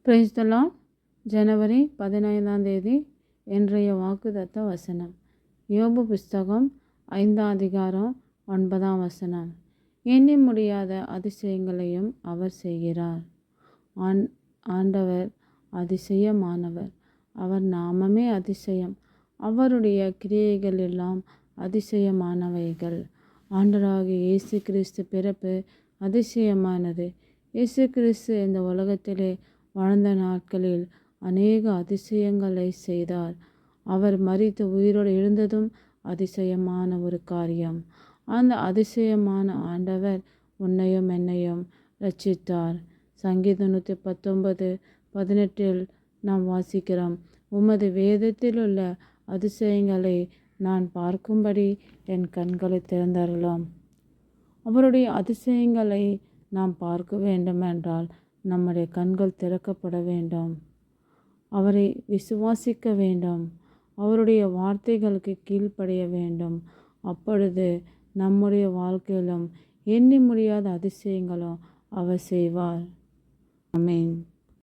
Praise the Lord. ஜனவரி 15 இன்றைய வாக்குத்தத்த வசனம். யோபு புஸ்தகம் 5 எண்ணி முடியாத அதிசயங்களையும் அவர் செய்கிறார். ஆண்டவர் அதிசயமானவர். அவர் நாமமே அதிசயம். அவருடைய கிரியைகள் எல்லாம் அதிசயமானவைகள். ஆண்டவராகிய இயேசு கிறிஸ்து பிறப்பு அதிசயமானது. இயேசு கிறிஸ்து இந்த உலகத்திலே வாழ்ந்த நாட்களில் அநேக அதிசயங்களை செய்தார். அவர் மரித்து உயிரோடு எழுந்ததும் அதிசயமான ஒரு காரியம். அந்த அதிசயமான ஆண்டவர் உன்னையும் என்னையும் ரட்சித்தார். சங்கீதம் 119:18 நாம் வாசிக்கிறோம், உமது வேதத்தில் உள்ள அதிசயங்களை நான் பார்க்கும்படி என் கண்களை திறந்தருளும். அவருடைய அதிசயங்களை நாம் பார்க்க வேண்டுமென்றால் நம்முடைய கண்கள் திறக்கப்பட வேண்டும். அவரை விசுவாசிக்க வேண்டும். அவருடைய வார்த்தைகளுக்கு கீழ்ப்படிய வேண்டும். அப்பொழுது நம்முடைய வாழ்க்கையிலும் எண்ணி முடியாத அதிசயங்களும் அவர் செய்வார். ஆமென்.